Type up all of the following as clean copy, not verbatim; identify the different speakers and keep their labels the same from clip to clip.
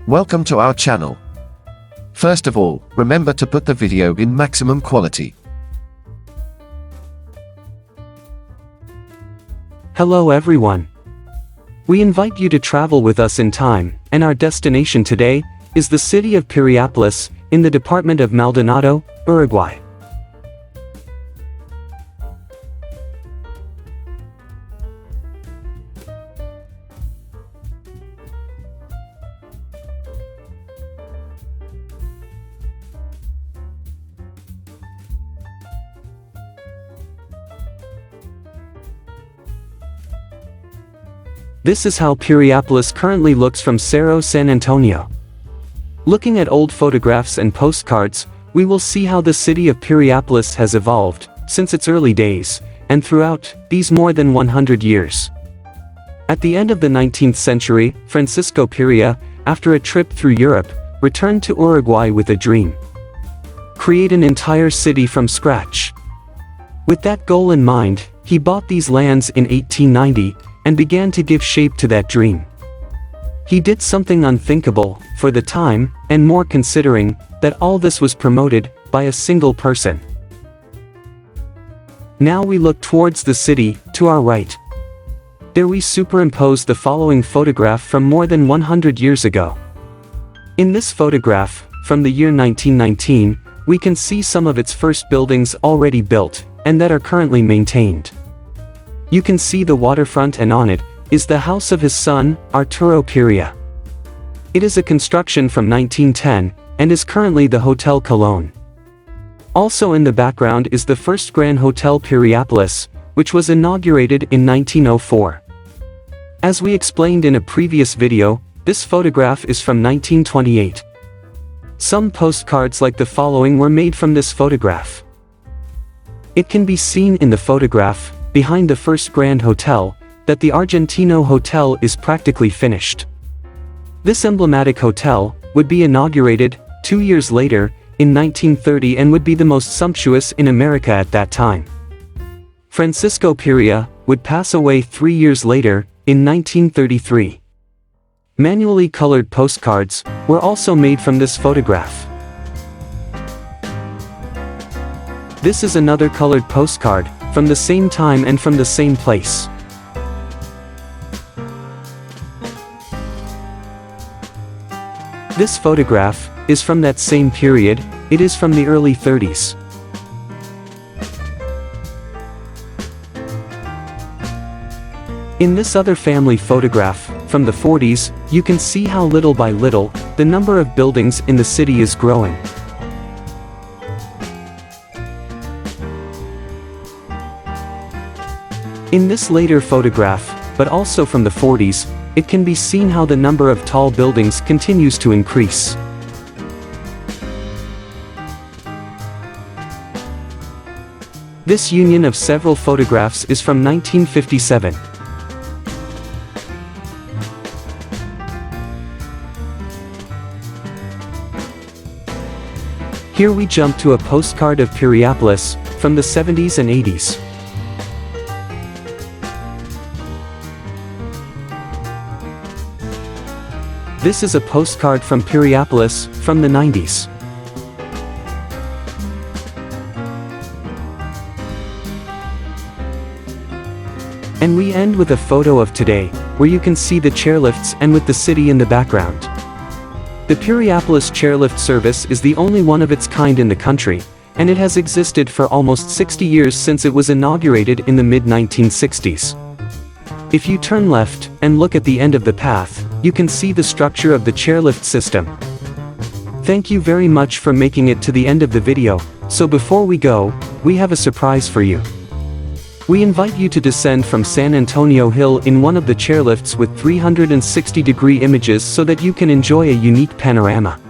Speaker 1: Welcome to our channel. First of all, remember to put the video in maximum quality.
Speaker 2: Hello everyone. We invite you to travel with us in time, and our destination today is the city of Piriápolis, in the department of Maldonado, Uruguay. This is how Piriápolis currently looks from Cerro San Antonio. Looking at old photographs and postcards, we will see how the city of Piriápolis has evolved since its early days, and throughout these more than 100 years. At the end of the 19th century, Francisco Piria, after a trip through Europe, returned to Uruguay with a dream: create an entire city from scratch. With that goal in mind, he bought these lands in 1890, and began to give shape to that dream. He did something unthinkable, for the time, and more considering, that all this was promoted, by a single person. Now we look towards the city, to our right. There we superimpose the following photograph from more than 100 years ago. In this photograph, from the year 1919, we can see some of its first buildings already built, and that are currently maintained. You can see the waterfront, and on it is the house of his son, Arturo Piria. It is a construction from 1910, and is currently the Hotel Colón. Also in the background is the first Grand Hotel Piriápolis, which was inaugurated in 1904. As we explained in a previous video, this photograph is from 1928. Some postcards like the following were made from this photograph. It can be seen in the photograph, behind the first Grand Hotel, that the Argentino Hotel is practically finished. This emblematic hotel would be inaugurated 2 years later, in 1930, and would be the most sumptuous in America at that time. Francisco Piria would pass away 3 years later, in 1933. Manually colored postcards were also made from this photograph. This is another colored postcard, from the same time and from the same place. This photograph is from that same period. It is from the early 30s. In this other family photograph, from the 40s, you can see how little by little, the number of buildings in the city is growing. In this later photograph, but also from the 40s, it can be seen how the number of tall buildings continues to increase. This union of several photographs is from 1957. Here we jump to a postcard of Piriápolis, from the 70s and 80s. This is a postcard from Piriápolis, from the 90s. And we end with a photo of today, where you can see the chairlifts and with the city in the background. The Piriápolis chairlift service is the only one of its kind in the country, and it has existed for almost 60 years since it was inaugurated in the mid-1960s. If you turn left, and look at the end of the path, you can see the structure of the chairlift system. Thank you very much for making it to the end of the video, so before we go, we have a surprise for you. We invite you to descend from San Antonio Hill in one of the chairlifts with 360-degree images so that you can enjoy a unique panorama.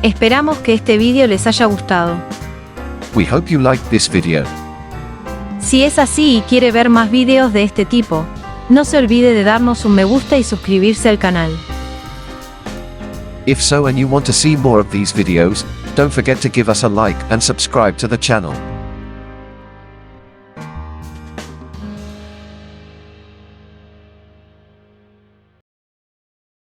Speaker 3: Esperamos que este vídeo les haya gustado.
Speaker 1: We hope you liked this video.
Speaker 3: Si es así y quiere ver más videos de este tipo, no se olvide de darnos un me gusta y suscribirse al canal.
Speaker 1: If so and you want to see more of these videos, don't forget to give us a like and subscribe to the channel.